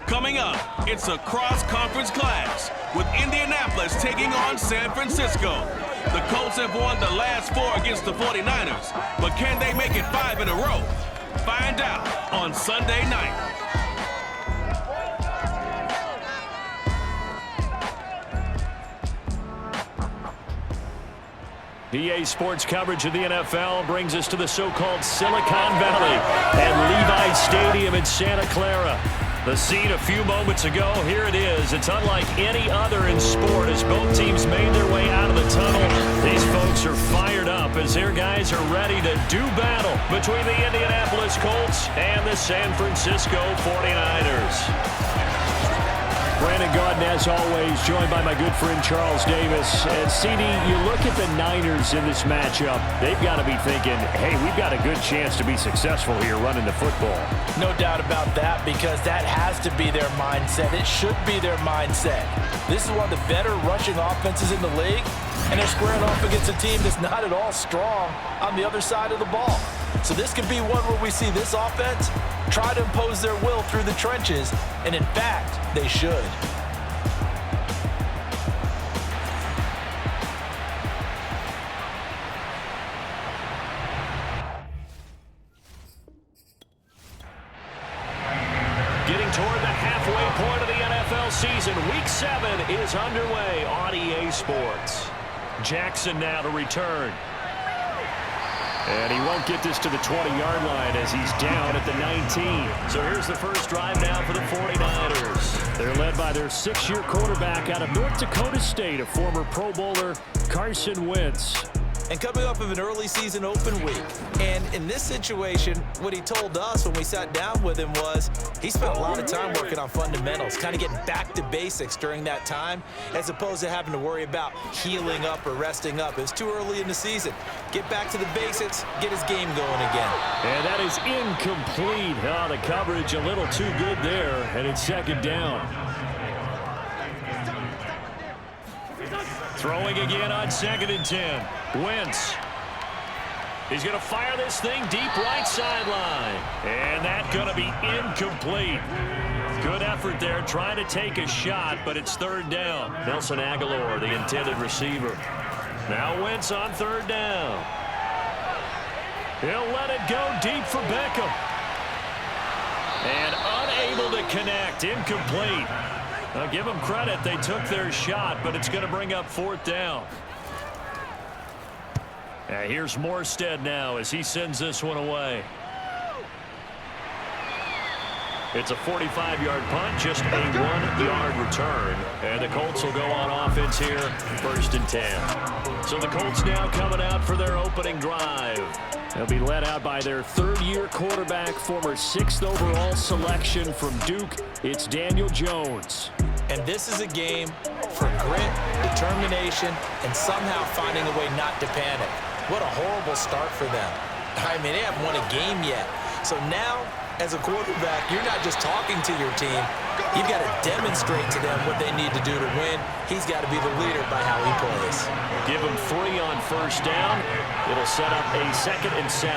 Coming up, it's a cross-conference clash with Indianapolis taking on San Francisco. The Colts have won the last 4 against the 49ers, but can they make it 5 in a row? Find out on Sunday night. EA Sports coverage of the NFL brings us to the so-called Silicon Valley at Levi Stadium in Santa Clara. The scene a few moments ago, here it is. It's unlike any other in sport as both teams made their way out of the tunnel. These folks are fired up as their guys are ready to do battle between the Indianapolis Colts and the San Francisco 49ers. Brandon Gaudin, as always, joined by my good friend Charles Davis. And CD, you look at the Niners in this matchup, they've got to be thinking, hey, we've got a good chance to be successful here running the football. No doubt about that, because that has to be their mindset. It should be their mindset. This is one of the better rushing offenses in the league, and they're squaring off against a team that's not at all strong on the other side of the ball. So this could be one where we see this offense try to impose their will through the trenches, and in fact, they should. Getting toward the halfway point of the NFL season, Week 7 is underway on EA Sports. Jackson now to return. And he won't get this to the 20-yard line as he's down at the 19. So here's the first drive now for the 49ers. They're led by their 6-year quarterback out of North Dakota State, a former Pro Bowler, Carson Wentz. And coming off of an early season open week. And in this situation, what he told us when we sat down with him was he spent a lot of time working on fundamentals, kind of getting back to basics during that time, as opposed to having to worry about healing up or resting up. It's too early in the season. Get back to the basics, get his game going again. And that is incomplete. Oh, the coverage a little too good there, and it's second down. Throwing again on 2nd and 10. Wentz. He's going to fire this thing deep right sideline. And that's going to be incomplete. Good effort there trying to take a shot, but it's 3rd down. Nelson Aguilar, the intended receiver. Now Wentz on 3rd down. He'll let it go deep for Beckham. And unable to connect. Incomplete. I'll give them credit. They took their shot, but it's going to bring up 4th down. Here's Morstead now as he sends this one away. It's a 45-yard punt, just a 1-yard return. And the Colts will go on offense here, 1st and 10. So the Colts now coming out for their opening drive. They'll be led out by their 3rd-year quarterback, former 6th overall selection from Duke. It's Daniel Jones. And this is a game for grit, determination, and somehow finding a way not to panic. What a horrible start for them. I mean, they haven't won a game yet. So now, as a quarterback, you're not just talking to your team. You've got to demonstrate to them what they need to do to win. He's got to be the leader by how he plays. Give him 3 on 1st down. It'll set up a 2nd and 7.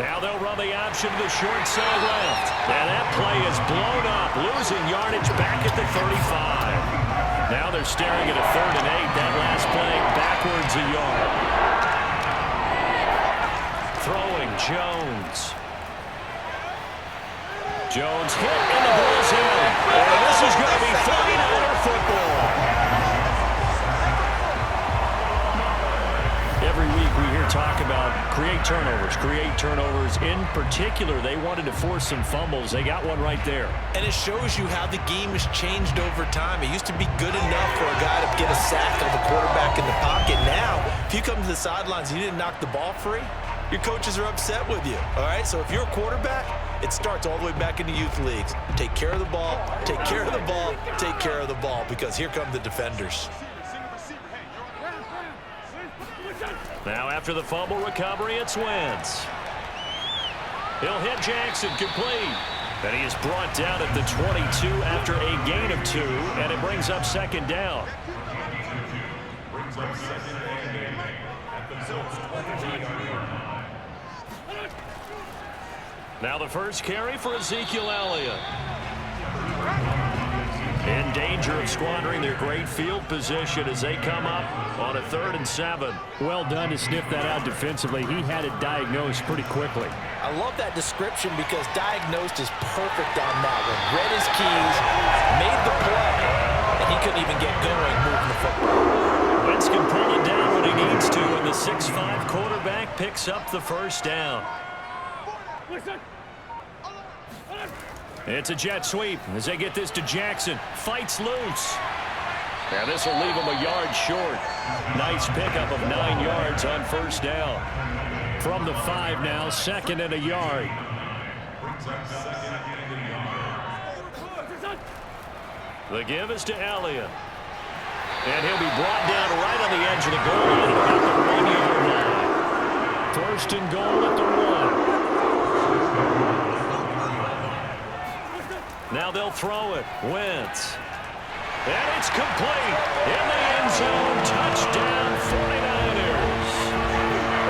Now they'll run the option to the short side left. And that play is blown up, losing yardage back at the 35. Now they're staring at a 3rd and 8. That last play backwards a yard. Throwing Jones. Jones hit and the ball's in. And this is going to be 49er football. Every week we hear talk about create turnovers. In particular, they wanted to force some fumbles. They got one right there. And it shows you how the game has changed over time. It used to be good enough for a guy to get a sack of the quarterback in the pocket. Now, if you come to the sidelines and you didn't knock the ball free, your coaches are upset with you, all right? So if you're a quarterback, it starts all the way back in the youth leagues. Take care of the ball, take care of the ball, take care of the ball, because here come the defenders. Now after the fumble recovery, it's Wentz. He'll hit Jackson, complete. And he is brought down at the 22 after a gain of 2, and it brings up second down. Now the first carry for Ezekiel Elliott. In danger of squandering their great field position as they come up on a 3rd and 7. Well done to sniff that out defensively. He had it diagnosed pretty quickly. I love that description because diagnosed is perfect on that one. Read his keys, made the play, and he couldn't even get going moving the football. Wentz can pull it down when he needs to, and the 6'5 quarterback picks up the first down. It's a jet sweep as they get this to Jackson. Fights loose. Now this will leave him a yard short. Nice pickup of 9 yards on first down. From the 5 now, 2nd and a yard. The give is to Elliott. And he'll be brought down right on the edge of the goal line at about the 1-yard line. First and goal at the 1. Now they'll throw it. Wentz. And it's complete. In the end zone. Touchdown 49ers.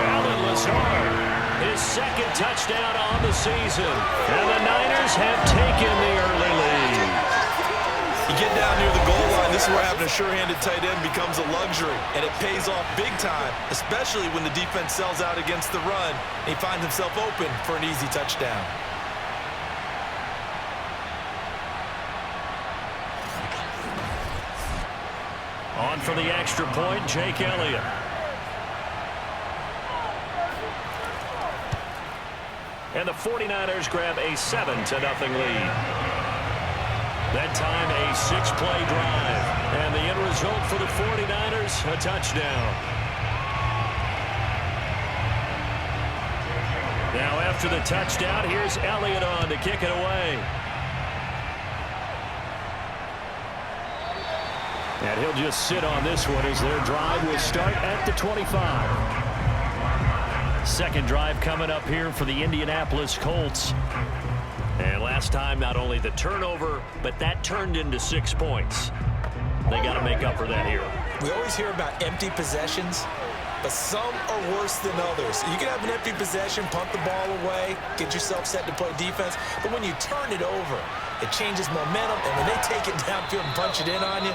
Allen Lazard, his 2nd touchdown on the season. And the Niners have taken the early lead. You get down near the goal line, this is where having a sure-handed tight end becomes a luxury, and it pays off big time, especially when the defense sells out against the run, and he finds himself open for an easy touchdown. On for the extra point, Jake Elliott. And the 49ers grab a 7-0 lead. That time a 6-play drive. And the end result for the 49ers, a touchdown. Now after the touchdown, here's Elliott on to kick it away. And he'll just sit on this one as their drive will start at the 25. 2nd drive coming up here for the Indianapolis Colts. And last time, not only the turnover, but that turned into 6 points. They got to make up for that here. We always hear about empty possessions, but some are worse than others. You can have an empty possession, punt the ball away, get yourself set to play defense, but when you turn it over, it changes momentum, and when they take it downfield and punch it in on you,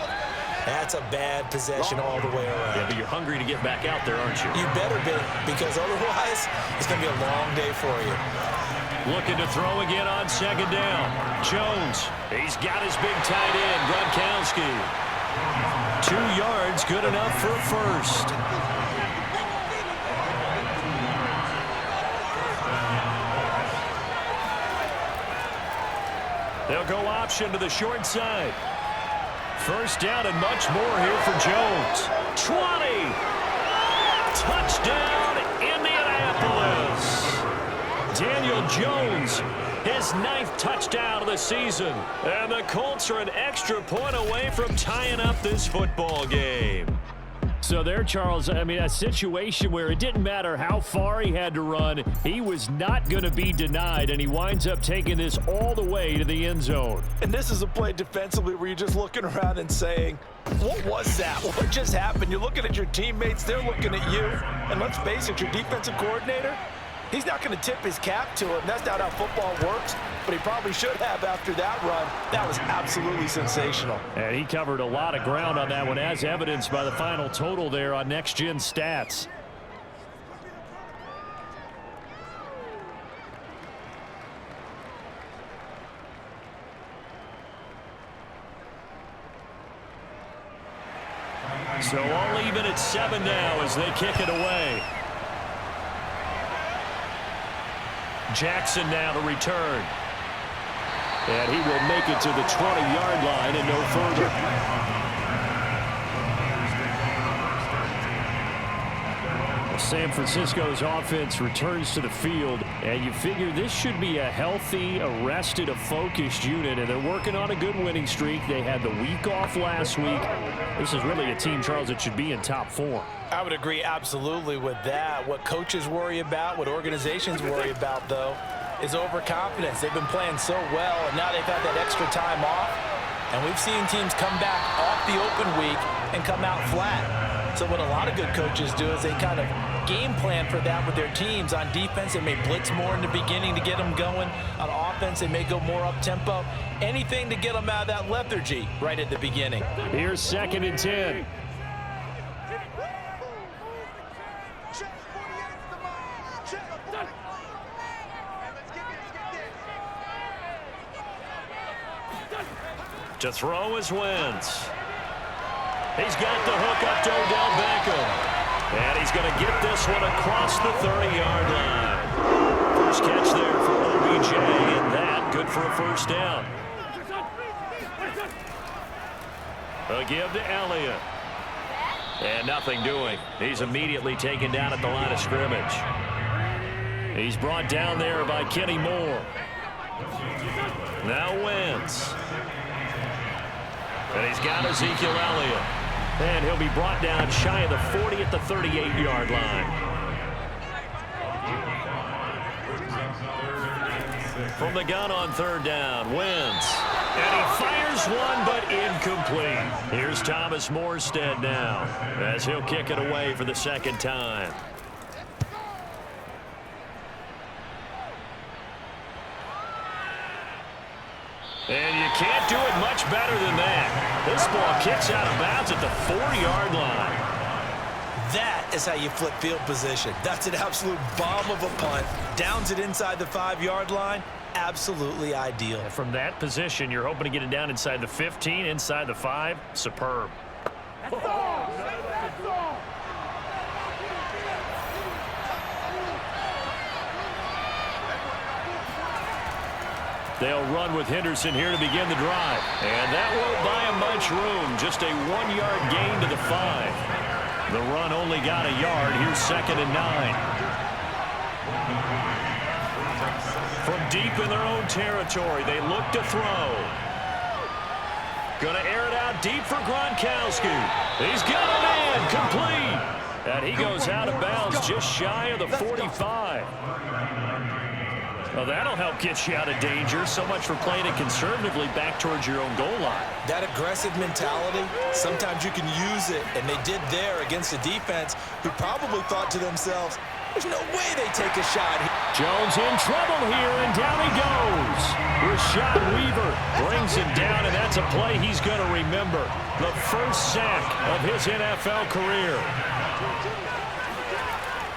that's a bad possession all the way around. Yeah, but you're hungry to get back out there, aren't you? You better be, because otherwise, it's going to be a long day for you. Looking to throw again on 2nd down. Jones, he's got his big tight end, Gronkowski. 2 yards, good enough for a first. They'll go option to the short side. First down and much more here for Jones. 20. Touchdown, Indianapolis. Daniel Jones, his 9th touchdown of the season. And the Colts are an extra point away from tying up this football game. So there, Charles, I mean, a situation where it didn't matter how far he had to run, he was not going to be denied, and he winds up taking this all the way to the end zone. And this is a play defensively where you're just looking around and saying, what was that? What just happened? You're looking at your teammates, they're looking at you, and let's face it, your defensive coordinator, he's not going to tip his cap to him. That's not how football works, but he probably should have after that run. That was absolutely sensational. And he covered a lot of ground on that one, as evidenced by the final total there on Next Gen Stats. So all even at 7 now as they kick it away. Jackson now to return. And he will make it to the 20-yard line and no further. San Francisco's offense returns to the field, and you figure this should be a healthy, a rested, a focused unit, and they're working on a good winning streak. They had the week off last week. This is really a team, Charles, that should be in top form. I would agree absolutely with that. What coaches worry about, what organizations worry about, though, is overconfidence. They've been playing so well, and now they've had that extra time off, and we've seen teams come back off the open week and come out flat. So what a lot of good coaches do is they kind of game plan for that with their teams. On defense, they may blitz more in the beginning to get them going. On offense, they may go more up-tempo. Anything to get them out of that lethargy right at the beginning. Here's 2nd and 10. To throw is Wentz. He's got the hook up to Odell Beckham. And he's going to get this one across the 30-yard line. First catch there for OBJ, and that good for a first down. A give to Elliott. And nothing doing. He's immediately taken down at the line of scrimmage. He's brought down there by Kenny Moore. Now Wentz. And he's got Ezekiel Elliott. And he'll be brought down shy of the 40 at the 38-yard line. From the gun on 3rd down, Wentz. And he fires one, but incomplete. Here's Thomas Morstead now, as he'll kick it away for the 2nd time. And you can't do it much better than that. This ball kicks out of bounds at the 4-yard line. That is how you flip field position. That's an absolute bomb of a punt. Downs it inside the 5-yard line. Absolutely ideal. And from that position, you're hoping to get it down inside the 15, inside the 5. Superb. They'll run with Henderson here to begin the drive. And that won't buy him much room. Just a 1-yard gain to the 5. The run only got a yard. Here's 2nd and 9. From deep in their own territory, they look to throw. Going to air it out deep for Gronkowski. He's got a man complete. And he goes out of bounds just shy of the 45. Well, that'll help get you out of danger. So much for playing it conservatively back towards your own goal line. That aggressive mentality, sometimes you can use it, and they did there against a defense who probably thought to themselves, there's no way they take a shot. Jones in trouble here, and down he goes. Rashad Weaver brings him down, and that's a play he's going to remember. The first sack of his NFL career.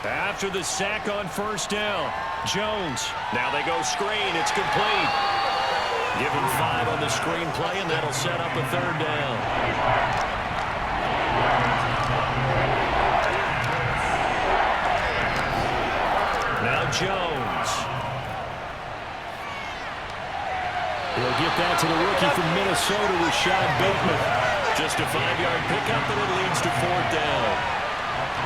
After the sack on 1st down, Jones. Now they go screen. It's complete. Give him 5 on the screen play, and that'll set up a 3rd down. Now Jones. He'll get that to the rookie from Minnesota, Rashad Bateman. Just a 5-yard pickup, and it leads to 4th down.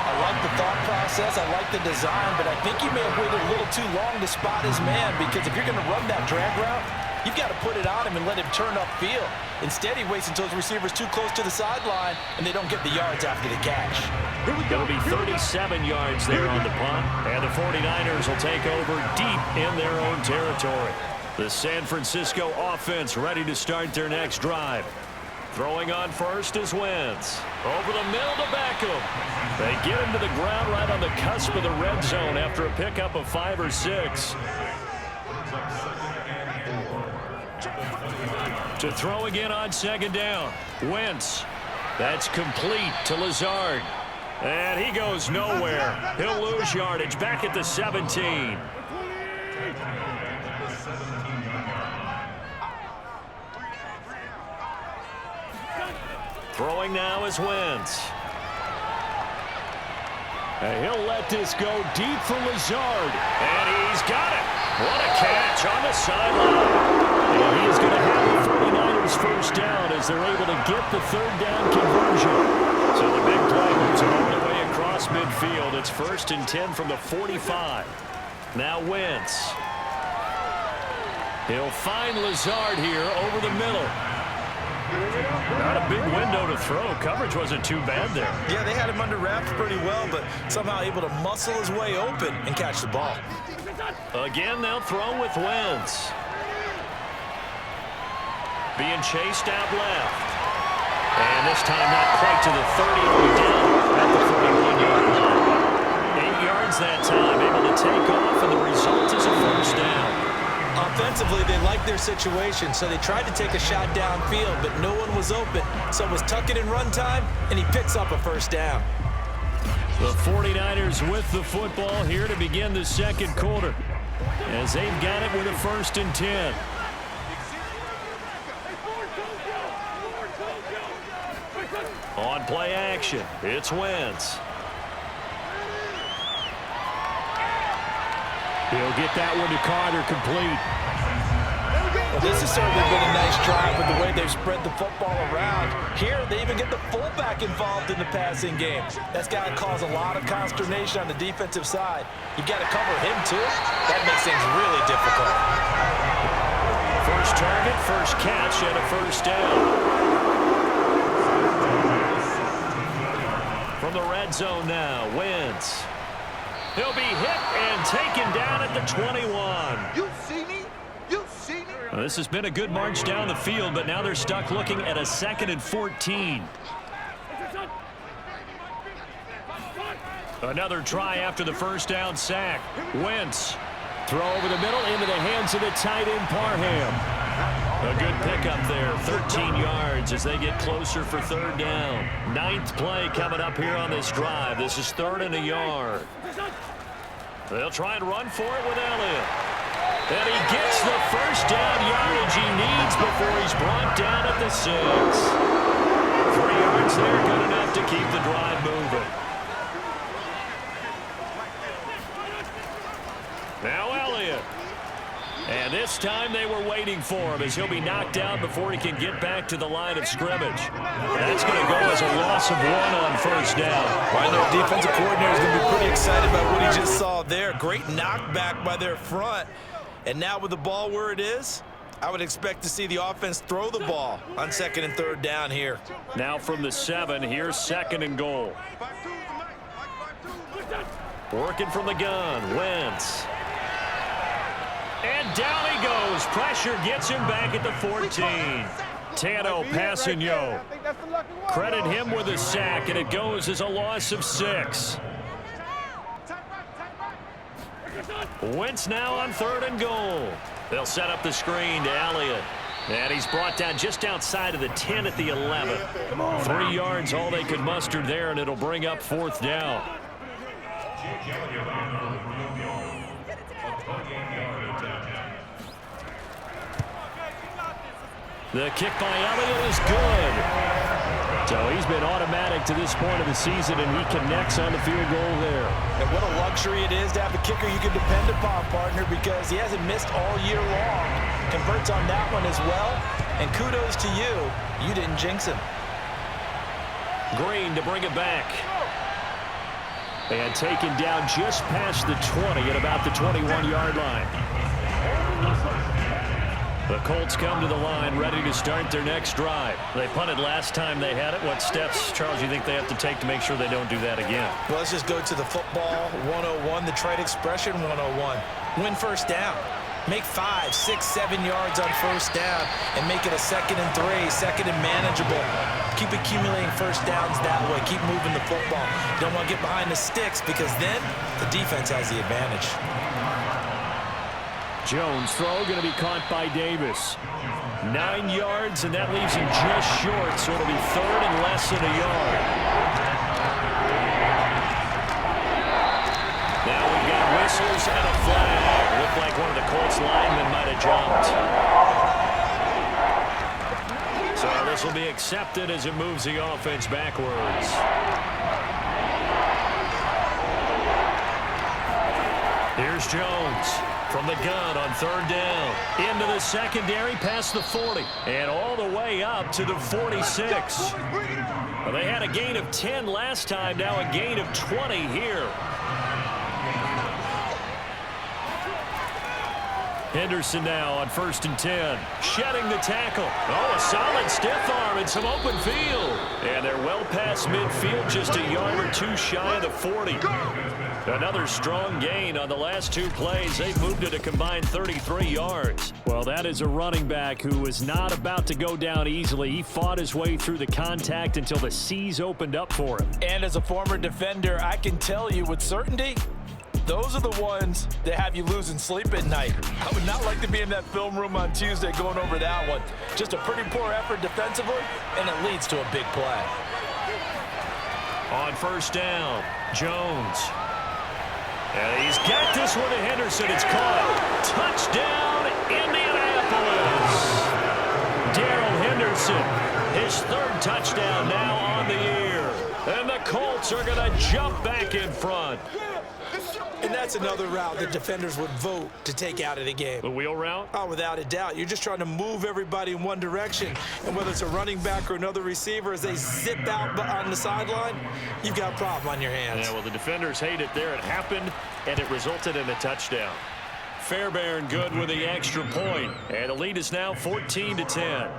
I like the thought process. I like the design, but I think he may have waited a little too long to spot his man, because if you're going to run that drag route, you've got to put it on him and let him turn upfield. Instead, he waits until his receiver's too close to the sideline, and they don't get the yards after the catch. It'll be 37 yards there on the punt, and the 49ers will take over deep in their own territory. The San Francisco offense ready to start their next drive. Throwing on first is Wentz. Over the middle to Beckham. They get him to the ground right on the cusp of the red zone after a pickup of 5 or 6. To throw again on 2nd down. Wentz. That's complete to Lazard. And he goes nowhere. He'll lose yardage back at the 17. Throwing now is Wentz. And he'll let this go deep for Lazard. And he's got it. What a catch on the sideline. And he's going to have the 49ers first down as they're able to get the 3rd down conversion. So the big play moves him all the way across across midfield. It's 1st and 10 from the 45. Now Wentz. He'll find Lazard here over the middle. Not a big window to throw. Coverage wasn't too bad there. Yeah, they had him under wraps pretty well, but somehow able to muscle his way open and catch the ball. Again, they'll throw with Wentz. Being chased out left. And this time not quite to the 30, but down at the 41-yard line. 8 yards that time, able to take off, and the result is a first down. Offensively, they liked their situation, so they tried to take a shot downfield, but no one was open. So it was tuck it and run time, and he picks up a first down. The 49ers with the football here to begin the second quarter, as they've got it with a 1st and 10. On play action, it's Wentz. He'll get that one to Carter complete. Well, this has certainly been a nice drive with the way they've spread the football around. Here, they even get the fullback involved in the passing game. That's got to cause a lot of consternation on the defensive side. You've got to cover him, too. That makes things really difficult. First target, first catch, and a first down. From the red zone now, Wentz. He'll be hit and taken down at the 21. You see me? You see me? Well, this has been a good march down the field, but now they're stuck looking at a 2nd and 14. Another try after the first down sack. Wentz. Throw over the middle into the hands of the tight end, Parham. A good pickup there, 13 yards as they get closer for 3rd down. 9th play coming up here on this drive. This is 3rd and a yard. They'll try and run for it with Elliott. And he gets the first down yardage he needs before he's brought down at the 6. 3 yards there, good enough to keep the drive moving. Now Elliott. And this time they were waiting for him as he'll be knocked down before he can get back to the line of scrimmage. That's going to go as a loss of 1 on first down. I know defensive coordinator is going to be pretty excited about what he just saw there. Great knockback by their front. And now with the ball where it is, I would expect to see the offense throw the ball on 2nd and 3rd down here. Now from the 7, here's 2nd and goal. Working from the gun, Wentz. And down he goes. Pressure gets him back at the 14. Tano Passigno. Credit him with a sack, and it goes as a loss of 6. Wentz now on 3rd and goal. They'll set up the screen to Elliott. And he's brought down just outside of the 10 at the 11. 3 yards all they could muster there, and it'll bring up 4th down. The kick by Elliott is good. So he's been automatic to this point of the season, and he connects on the field goal there. And what a luxury it is to have a kicker you can depend upon, partner, because he hasn't missed all year long. Converts on that one as well. And kudos to you. You didn't jinx him. Green to bring it back. And taken down just past the 20 at about the 21-yard line. The Colts come to the line ready to start their next drive. They punted last time they had it. What steps, Charles, you think they have to take to make sure they don't do that again? Well, let's just go to the football 101, the trade expression 101. Win first down. Make 5, 6, 7 yards on first down and make it a 2nd and 3, 2nd and manageable. Keep accumulating first downs that way. Keep moving the football. Don't want to get behind the sticks because then the defense has the advantage. Jones throw going to be caught by Davis. 9 yards, and that leaves him just short, so it'll be 3rd and less than a yard. Now we've got whistles and a flag. Looked like one of the Colts linemen might have jumped. So this will be accepted as it moves the offense backwards. Here's Jones. from the gun on 3rd down. Into the secondary past the 40 and all the way up to the 46. Well, they had a gain of 10 last time, now a gain of 20 here. Henderson now on 1st and 10. Shedding the tackle. Oh, a solid stiff arm and some open field. And they're well past midfield, just a yard or two shy of the 40. Another strong gain on the last 2 plays. They've moved it a combined 33 yards. Well, that is a running back who was not about to go down easily. He fought his way through the contact until the seas opened up for him. And as a former defender, I can tell you with certainty, those are the ones that have you losing sleep at night. I would not like to be in that film room on Tuesday going over that one. Just a pretty poor effort defensively, and it leads to a big play. On 1st down, Jones. And he's got this one to Henderson. It's caught. Touchdown, Indianapolis. Darrell Henderson, his 3rd touchdown now on the year. And the Colts are going to jump back in front. And that's another route that defenders would vote to take out of the game. The wheel route? Oh, without a doubt. You're just trying to move everybody in one direction. And whether it's a running back or another receiver, as they zip out on the sideline, you've got a problem on your hands. Yeah, well, the defenders hate it there. It happened, and it resulted in a touchdown. Fairbairn good with the extra point. And the lead is now 14-10.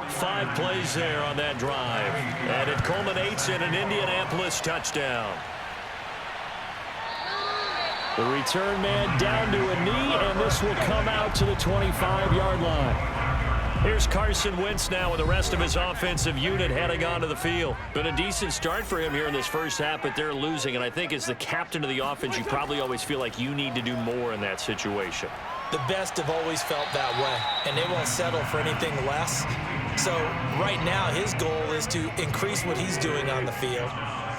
5 plays there on that drive. And it culminates in an Indianapolis touchdown. The return man down to a knee, and this will come out to the 25-yard line. Here's Carson Wentz now with the rest of his offensive unit heading onto the field. Been a decent start for him here in this first half, but they're losing. And I think as the captain of the offense, you probably always feel like you need to do more in that situation. The best have always felt that way, and they won't settle for anything less. So right now, his goal is to increase what he's doing on the field,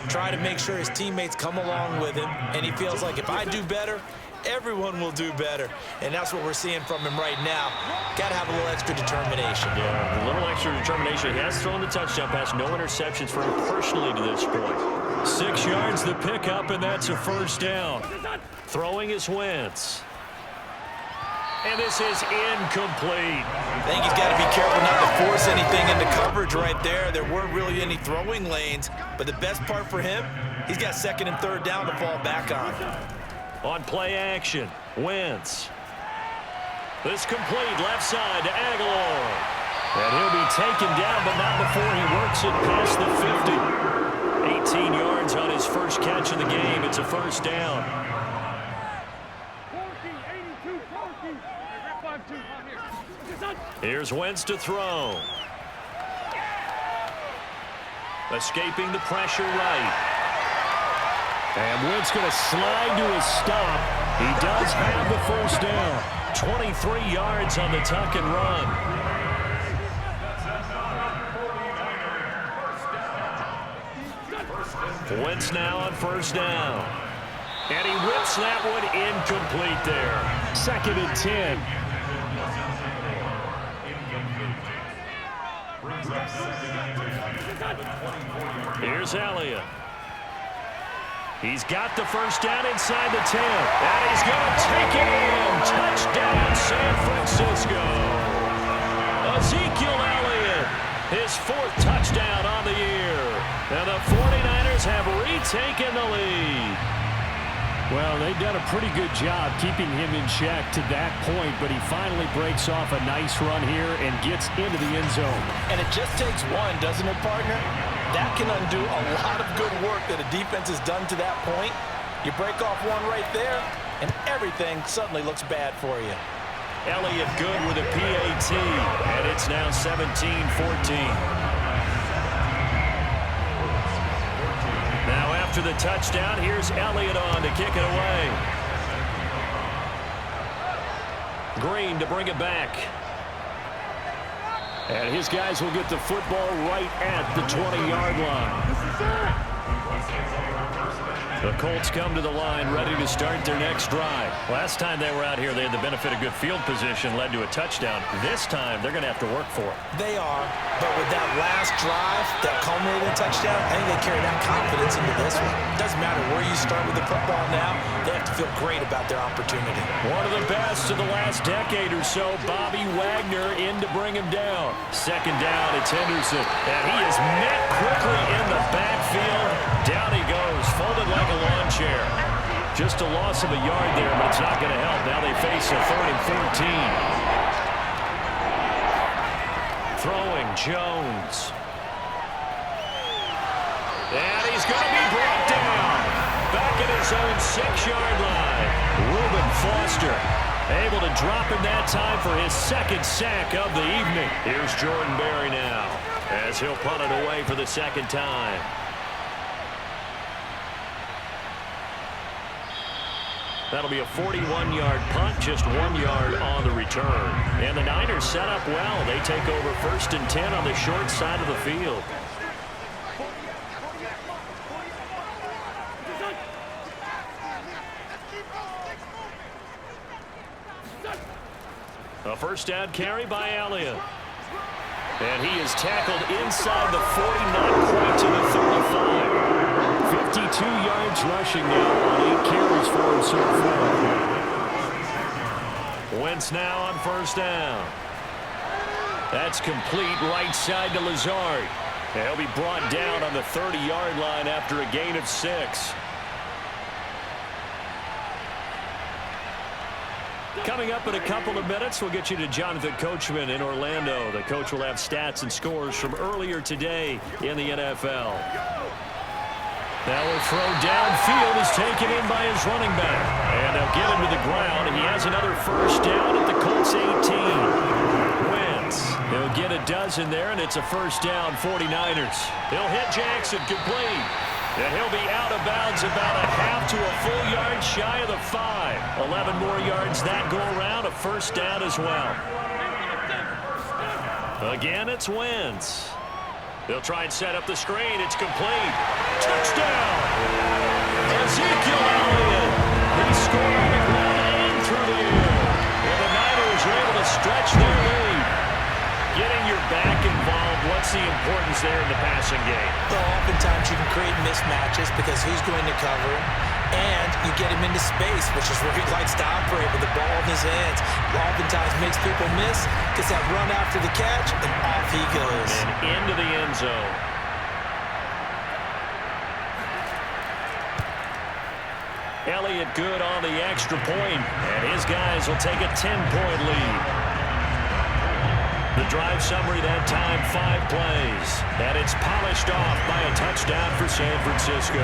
try to make sure his teammates come along with him, and he feels like if I do better, everyone will do better. And that's what we're seeing from him right now. Got to have a little extra determination. Yeah, a little extra determination. He has thrown the touchdown pass, no interceptions for him personally to this point. 6 yards the pickup, and that's a 1st down. Throwing is Wentz. And this is incomplete. I think he's got to be careful not to force anything into coverage right there. There weren't really any throwing lanes, but the best part for him, he's got 2nd and 3rd down to fall back on. On play action, Wentz. This complete left side to Aguilar. And he'll be taken down, but not before he works it past the 50. 18 yards on his first catch of the game. It's a 1st down. Here's Wentz to throw. Escaping the pressure right. And Wentz going to slide to his stop. He does have the 1st down. 23 yards on the tuck and run. Wentz now on 1st down. And he whips that one incomplete there. 2nd and 10. Here's Elliott. He's got the 1st down inside the 10. And he's going to take it in. Touchdown, San Francisco. Ezekiel Elliott, his 4th touchdown on the year. And the 49ers have retaken the lead. Well, they've done a pretty good job keeping him in check to that point, but he finally breaks off a nice run here and gets into the end zone. And it just takes one, doesn't it, partner? That can undo a lot of good work that a defense has done to that point. You break off one right there, and everything suddenly looks bad for you. Elliott good with a PAT, and it's now 17-14. Now after the touchdown, here's Elliott on to kick it away. Green to bring it back. And his guys will get the football right at the 20-yard line. The Colts come to the line ready to start their next drive. Last time they were out here, they had the benefit of good field position, led to a touchdown. This time, they're going to have to work for it. They are, but with that last drive, that culminating touchdown, I think they carry that confidence into this one. It doesn't matter where you start with the football now, they have to feel great about their opportunity. One of the best of the last decade or so, Bobby Wagner in to bring him down. Second down, it's Henderson, and he is met quickly in the backfield. Down he goes, folded like a lawn chair. Just a loss of a yard there, but it's not going to help. Now they face a 3rd and 14. Throwing Jones. And he's going to be brought down. Back at his own 6-yard line. Reuben Foster able to drop him that time for his 2nd sack of the evening. Here's Jordan Berry now as he'll punt it away for the 2nd time. That'll be a 41-yard punt, just 1 yard on the return. And the Niners set up well. They take over 1st and 10 on the short side of the field. A 1st down carry by Elliott. And he is tackled inside the 40, not quite to the 35. 52 yards rushing now on 8 carries for him so far. Wentz now on 1st down. That's complete right side to Lazard. And he'll be brought down on the 30-yard line after a gain of 6. Coming up in a couple of minutes, we'll get you to Jonathan Coachman in Orlando. The coach will have stats and scores from earlier today in the NFL. Now a throw downfield is taken in by his running back. And they'll get him to the ground. He has another 1st down at the Colts 18. Wentz. He'll get a dozen there, and it's a 1st down, 49ers. He'll hit Jackson complete. And he'll be out of bounds about a half to a full yard shy of the 5. 11 more yards that go around, a 1st down as well. Again, it's Wentz. They'll try and set up the screen. It's complete. Touchdown! Ezekiel Elliott. He scored on the ground and through the air. And the Niners are able to stretch their lead. Getting your back involved, what's the importance there in the passing game? Well, oftentimes you can create mismatches because who's going to cover him, and you get him into space, which is where he likes to operate with the ball in his hands. Oftentimes makes people miss, gets that run after the catch, and off he goes. And into the end zone. Elliott good on the extra point, and his guys will take a 10-point lead. The drive summary that time, 5 plays. And it's polished off by a touchdown for San Francisco.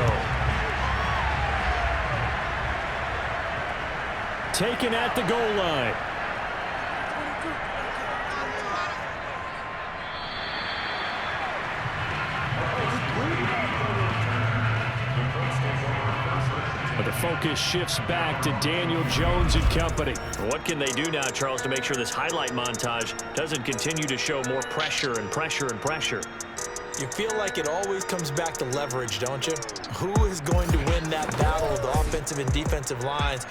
Taken at the goal line. But the focus shifts back to Daniel Jones and company. What can they do now, Charles, to make sure this highlight montage doesn't continue to show more pressure and pressure and pressure? You feel like it always comes back to leverage, don't you? Who is going to win that battle of the offensive and defensive lines?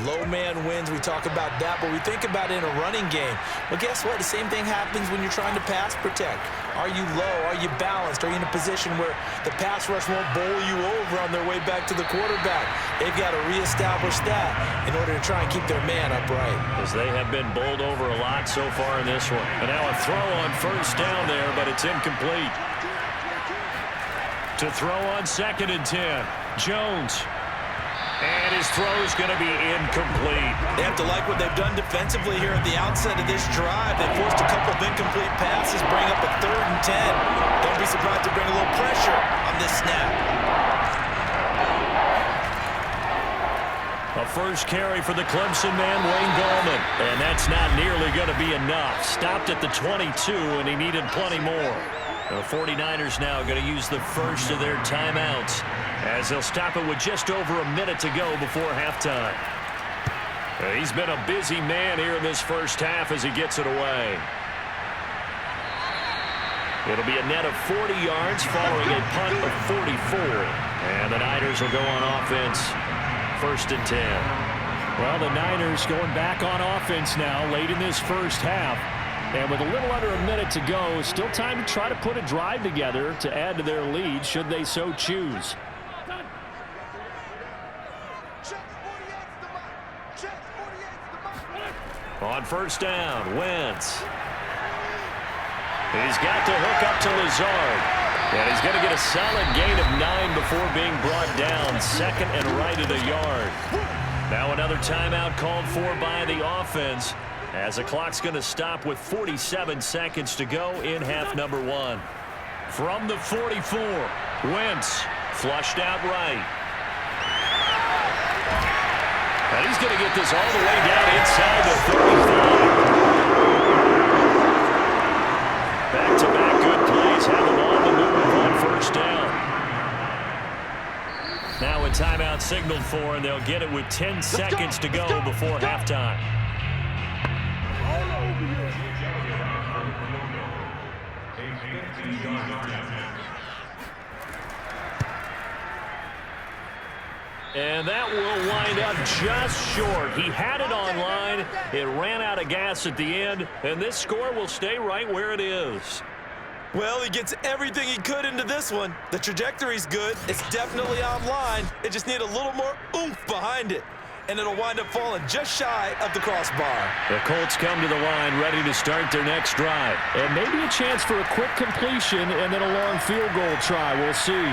Low man wins, we talk about that, but we think about it in a running game. Well, guess what? The same thing happens when you're trying to pass protect. Are you low? Are you balanced? Are you in a position where the pass rush won't bowl you over on their way back to the quarterback? They've got to reestablish that in order to try and keep their man upright. As they have been bowled over a lot so far in this one. And now a throw on 1st down there, but it's incomplete. To throw on 2nd and 10. Jones. And his throw is going to be incomplete. They have to like what they've done defensively here at the outset of this drive. They forced a couple of incomplete passes, bring up a 3rd and 10. Don't be surprised to bring a little pressure on this snap. A 1st carry for the Clemson man, Wayne Gallman. And that's not nearly going to be enough. Stopped at the 22, and he needed plenty more. The 49ers now going to use the 1st of their timeouts as they'll stop it with just over a minute to go before halftime. He's been a busy man here in this 1st half as he gets it away. It'll be a net of 40 yards following a punt of 44. And the Niners will go on offense. 1st and 10. Well, the Niners going back on offense now late in this first half. And with a little under a minute to go, still time to try to put a drive together to add to their lead should they so choose. On 1st down, Wentz. He's got to hook up to Lazard. And he's going to get a solid gain of 9 before being brought down. 2nd and right at a yard. Now another timeout called for by the offense, as the clock's going to stop with 47 seconds to go in half number 1. From the 44, Wentz flushed out right. And he's going to get this all the way down inside the 35. Back-to-back good plays have them on the move on 1st down. Now a timeout signaled for, and they'll get it with 10 seconds to go before halftime. And that will wind up just short. He had it on line. It ran out of gas at the end, and this score will stay right where it is. Well, he gets everything he could into this one. The trajectory's good. It's definitely online. It just needs a little more oomph behind it, and it'll wind up falling just shy of the crossbar. The Colts come to the line ready to start their next drive. And maybe a chance for a quick completion and then a long field goal try. We'll see.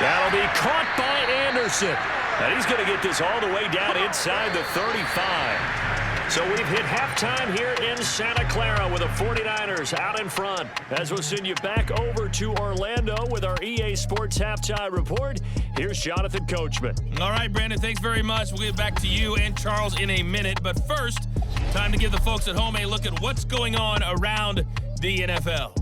That'll be caught by Anderson. And he's going to get this all the way down inside the 35. So we've hit halftime here in Santa Clara with the 49ers out in front. As we'll send you back over to Orlando with our EA Sports Halftime Report, here's Jonathan Coachman. All right, Brandon, thanks very much. We'll get back to you and Charles in a minute. But first, time to give the folks at home a look at what's going on around the NFL.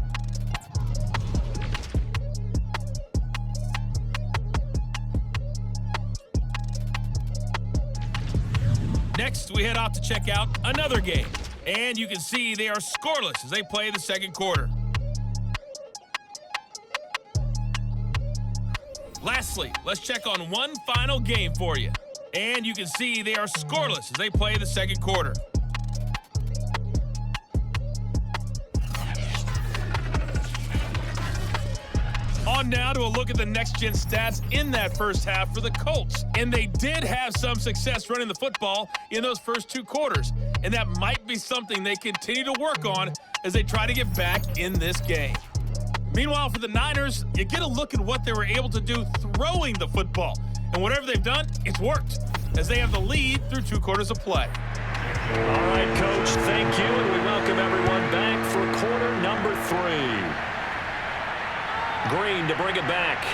Next, we head off to check out another game. And you can see they are scoreless as they play the second quarter. Lastly, let's check on one final game for you. And you can see they are scoreless as they play the second quarter. On now to a look at the next-gen stats in that first half for the Colts. And they did have some success running the football in those first 2 quarters. And that might be something they continue to work on as they try to get back in this game. Meanwhile, for the Niners, you get a look at what they were able to do throwing the football. And whatever they've done, it's worked, as they have the lead through 2 quarters of play. All right, Coach, thank you. And we welcome everyone back for quarter number 3. Green to bring it back.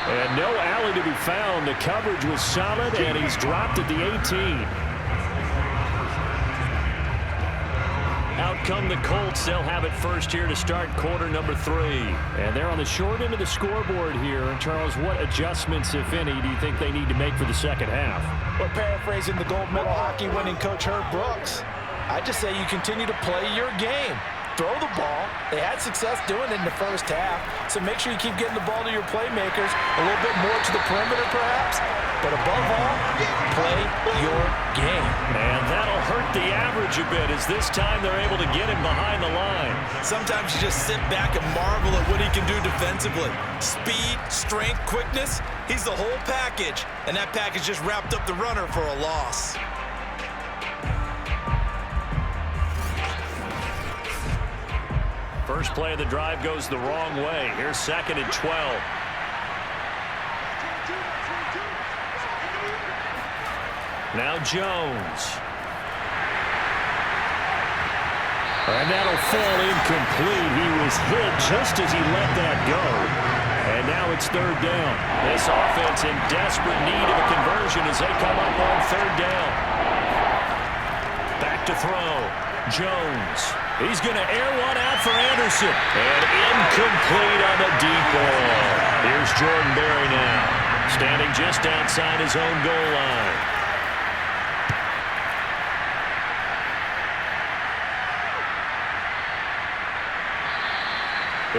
And no alley to be found. The coverage was solid, and he's dropped at the 18. Out come the Colts. They'll have it first here to start quarter number 3. And they're on the short end of the scoreboard here. Charles, what adjustments, if any, do you think they need to make for the second half? Well, paraphrasing the gold medal hockey winning coach Herb Brooks, I just say you continue to play your game. Throw the ball. They had success doing it in the first half, so make sure you keep getting the ball to your playmakers, a little bit more to the perimeter perhaps, but above all, play your game. And that'll hurt the average a bit, as this time they're able to get him behind the line. Sometimes you just sit back and marvel at what he can do defensively. Speed, strength, quickness, he's the whole package, and that package just wrapped up the runner for a loss. First play of the drive goes the wrong way. Here's 2nd and 12. Now Jones. And that'll fall incomplete. He was hit just as he let that go. And now it's 3rd down. This offense in desperate need of a conversion as they come up on 3rd down. Back to throw. Jones. He's going to air one out for Anderson. And incomplete on the deep ball. Here's Jordan Berry now, standing just outside his own goal line.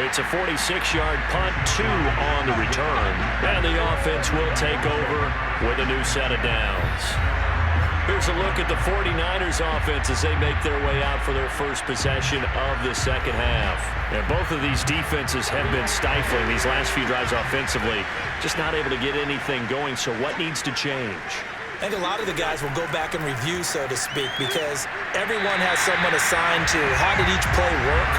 It's a 46-yard punt, 2 on the return. And the offense will take over with a new set of downs. Here's a look at the 49ers offense as they make their way out for their first possession of the second half. And both of these defenses have been stifling these last few drives offensively. Just not able to get anything going, so what needs to change? I think a lot of the guys will go back and review, so to speak, because everyone has someone assigned to how did each play work.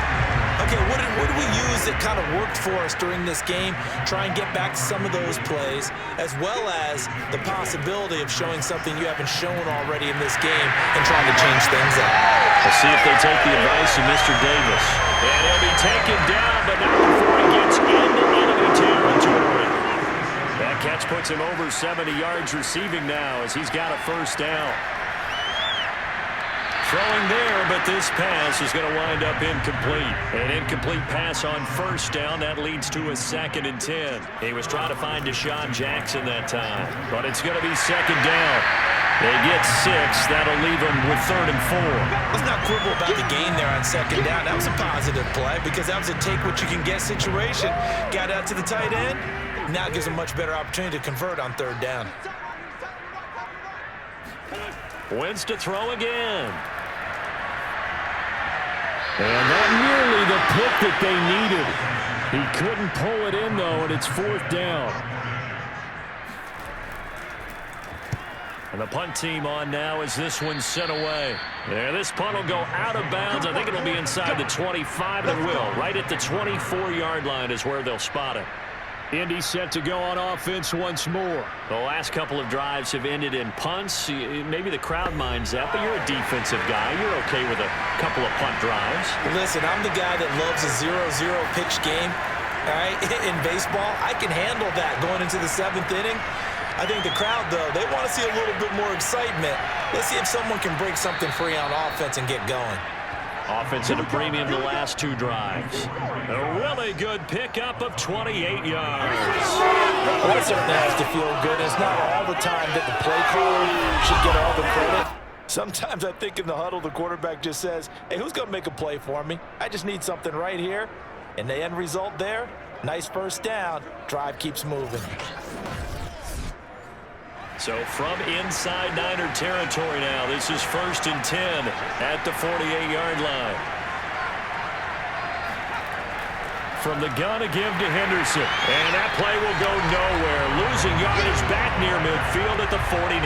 Okay, what did we use that kind of worked for us during this game? Try and get back to some of those plays, as well as the possibility of showing something you haven't shown already in this game and trying to change things up. We'll see if they take the advice of Mr. Davis. And he'll be taken down, but not before he gets into enemy territory. That catch puts him over 70 yards receiving now as he's got a first down. Throwing there, but this pass is going to wind up incomplete. An incomplete pass on first down. That leads to a 2nd and 10. He was trying to find Deshaun Jackson that time, but it's going to be 2nd down. They get 6. That'll leave them with 3rd and 4. Let's not quibble about the gain there on 2nd down. That was a positive play because that was a take-what-you-can-get situation. Got out to the tight end. Now it gives them a much better opportunity to convert on 3rd down. Wins to throw again. And not nearly the pick that they needed. He couldn't pull it in, though, and it's 4th down. And the punt team on now as this one's sent away. Yeah, this punt will go out of bounds. I think it'll be inside the 25, and it will. Right at the 24-yard line is where they'll spot it. Indy set to go on offense once more. The last couple of drives have ended in punts. Maybe the crowd minds that, but you're a defensive guy. You're okay with a couple of punt drives. Listen, I'm the guy that loves a 0-0 pitch game. All right, in baseball, I can handle that going into the 7th inning. I think the crowd, though, they want to see a little bit more excitement. Let's see if someone can break something free on offense and get going. Offense at a premium the last 2 drives. A really good pickup of 28 yards. Well, that certainly has to feel good. It's not all the time that the play caller should get all the credit. Sometimes I think in the huddle, the quarterback just says, hey, who's going to make a play for me? I just need something right here. And the end result there, nice first down. Drive keeps moving. So from inside Niner territory now, this is 1st and 10 at the 48-yard line. From the gun, a give to Henderson. And that play will go nowhere. Losing yardage back near midfield at the 49.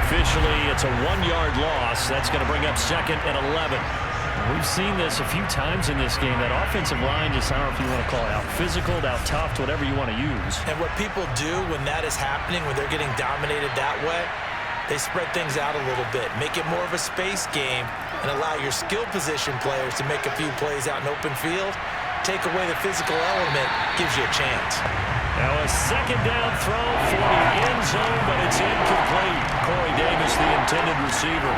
Officially, it's a 1-yard loss. That's going to bring up 2nd and 11. We've seen this a few times in this game. That offensive line just, I don't know if you want to call it out physical, out tough, whatever you want to use. And what people do when that is happening, when they're getting dominated that way, they spread things out a little bit, make it more of a space game, and allow your skill position players to make a few plays out in open field. Take away the physical element, gives you a chance. Now a 2nd down throw for the end zone, but it's incomplete. Corey Davis, the intended receiver.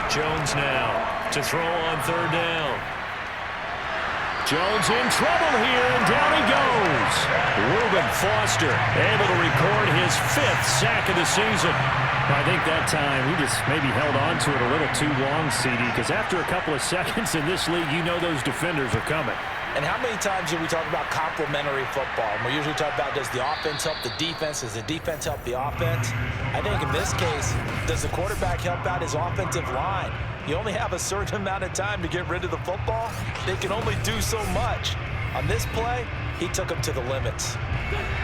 Jones now to throw on 3rd down. Jones in trouble here, and down he goes. Reuben Foster able to record his 5th sack of the season. I think that time he just maybe held on to it a little too long, CD, because after a couple of seconds in this league, you know those defenders are coming. And how many times do we talk about complementary football? And we usually talk about, does the offense help the defense? Does the defense help the offense? I think in this case, does the quarterback help out his offensive line? You only have a certain amount of time to get rid of the football. They can only do so much. On this play, he took them to the limits.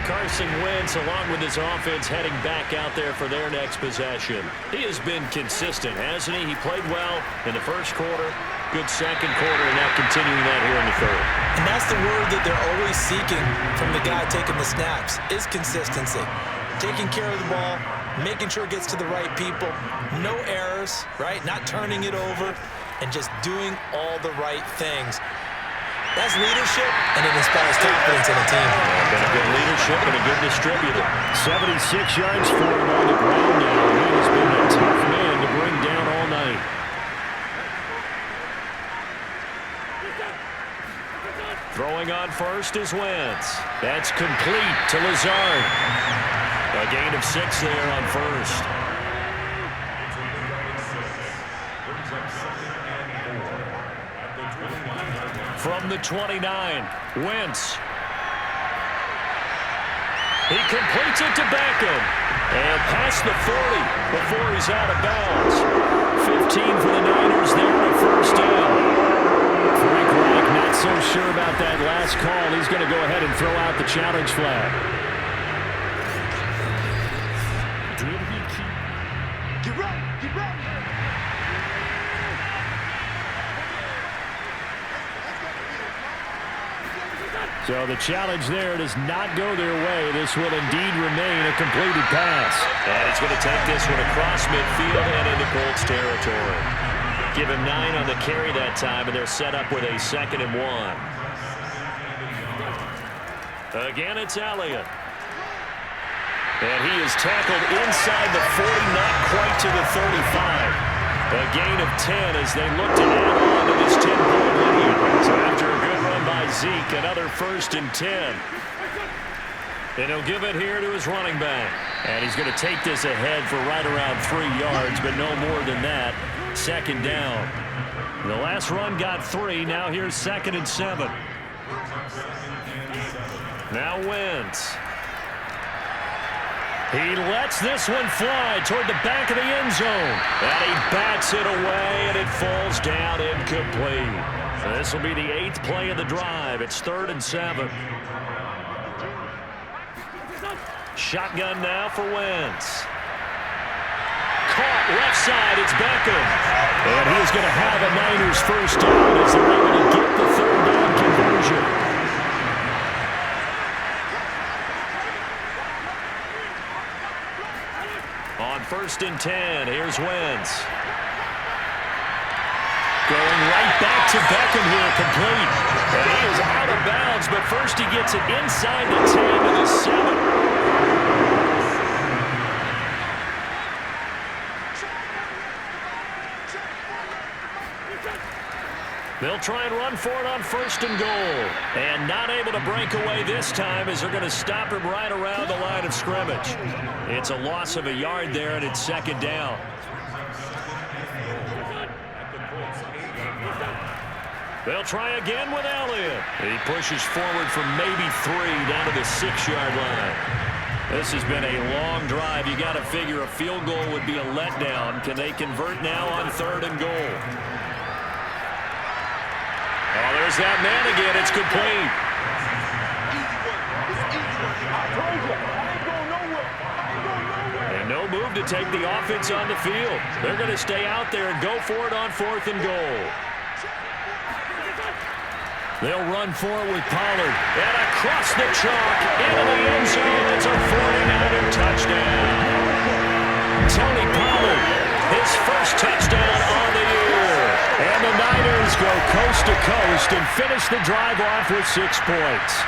Carson Wentz, along with his offense, heading back out there for their next possession. He has been consistent, hasn't he? He played well in the first quarter, good second quarter, and now continuing that here in the 3rd. And that's the word that they're always seeking from the guy taking the snaps, is consistency. Taking care of the ball, making sure it gets to the right people, no errors, right? Not turning it over, and just doing all the right things. That's leadership, and it inspires confidence in a team. Been a good leadership and a good distributor. 76 yards for him on the ground now. He has been a tough man to bring down all night. Throwing on first is Wentz. That's complete to Lazard. A gain of 6 there on first. from the 29. Wentz. He completes it to Beckham. And past the 40 before he's out of bounds. 15 for the Niners there on a first down. Frank Reich not so sure about that last call. He's going to go ahead and throw out the challenge flag. Get right, get right. So the challenge there does not go their way. This will indeed remain a completed pass. And he's going to take this one across midfield and into Colts territory. Give him 9 on the carry that time, and they're set up with a 2nd and 1. Again, it's Elliott. And he is tackled inside the 40, not quite to the 35. A gain of 10 as they look to add on to this 10-point lead. So after a good run by Zeke, another 1st and 10. And he'll give it here to his running back. And he's going to take this ahead for right around 3 yards, but no more than that. 2nd down. The last run got 3. Now here's 2nd and 7. Now Wentz. He lets this one fly toward the back of the end zone. And he bats it away, and it falls down incomplete. This will be the 8th play of the drive. It's 3rd and 7. Shotgun now for Wentz. Caught left side. It's Beckham. And he's going to have a Niners first down as they're able to get the 3rd down conversion. On 1st and 10, here's Wentz. Going right back to Beckham here, complete. And he is out of bounds, but first he gets it inside the 10 to the 7. They'll try and run for it on 1st and goal. And not able to break away this time as they're going to stop him right around the line of scrimmage. It's a loss of a yard there, and it's 2nd down. They'll try again with Elliott. He pushes forward from maybe 3 down to the 6-yard line. This has been a long drive. You got to figure a field goal would be a letdown. Can they convert now on 3rd and goal? Oh, there's that man again. It's complete. And no move to take the offense on the field. They're going to stay out there and go for it on 4th and goal. They'll run for it with Pollard. And across the chalk into the end zone. It's a 49er touchdown. Tony Pollard, his first touchdown on the year. And the Niners go coast to coast and finish the drive off with 6 points.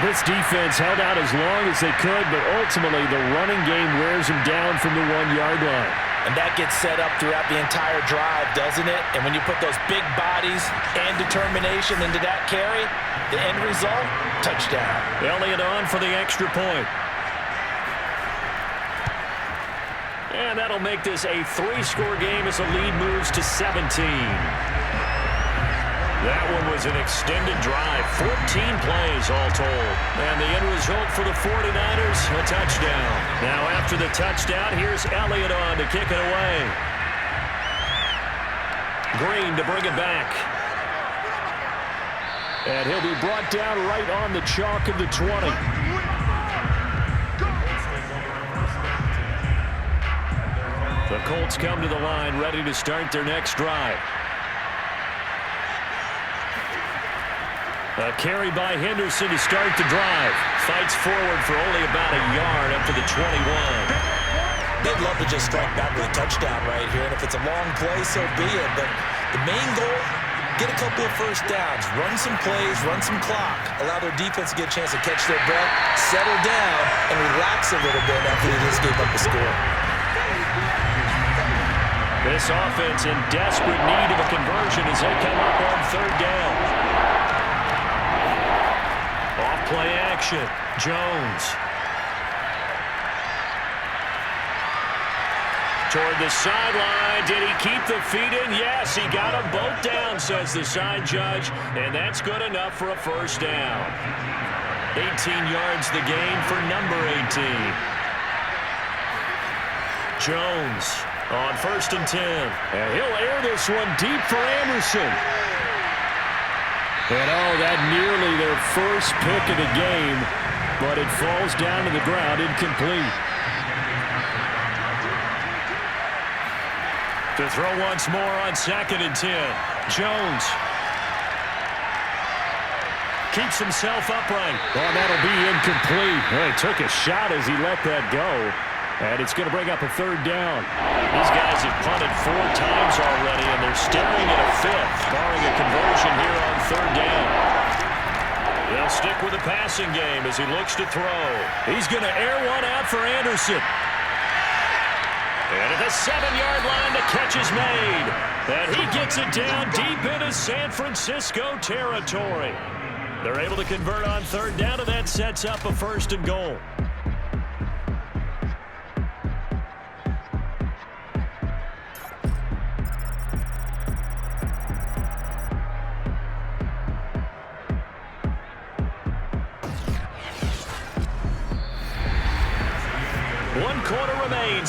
This defense held out as long as they could, but ultimately the running game wears them down from the 1-yard line. And that gets set up throughout the entire drive, doesn't it? And when you put those big bodies and determination into that carry, the end result, touchdown. Elliott on for the extra point. And that'll make this a 3-score game as the lead moves to 17. That one was an extended drive, 14 plays all told. And the end result for the 49ers, a touchdown. Now after the touchdown, here's Elliott on to kick it away. Green to bring it back. And he'll be brought down right on the chalk of the 20. The Colts come to the line, ready to start their next drive. A carry by Henderson to start the drive. Fights forward for only about a yard up to the 21. They'd love to just strike back with a touchdown right here, and if it's a long play, so be it. But the main goal, get a couple of first downs, run some plays, run some clock, allow their defense to get a chance to catch their breath, settle down, and relax a little bit after they just gave up the score. This offense in desperate need of a conversion as they come up on 3rd down. Off-play action. Jones. Toward the sideline. Did he keep the feet in? Yes, he got them both down, says the side judge. And that's good enough for a first down. 18 yards the gain for number 18. Jones on 1st and 10. And he'll air this one deep for Anderson. And that nearly their first pick of the game, but it falls down to the ground incomplete. To throw once more on 2nd and 10. Jones keeps himself upright. Oh, that'll be incomplete. Well, he took a shot as he let that go. And it's going to bring up a 3rd down. These guys have punted 4 times already, and they're staring at a 5th, barring a conversion here on 3rd down. They'll stick with the passing game as he looks to throw. He's going to air one out for Anderson. And at the 7-yard line, the catch is made. And he gets it down deep into San Francisco territory. They're able to convert on 3rd down, and that sets up a 1st and goal.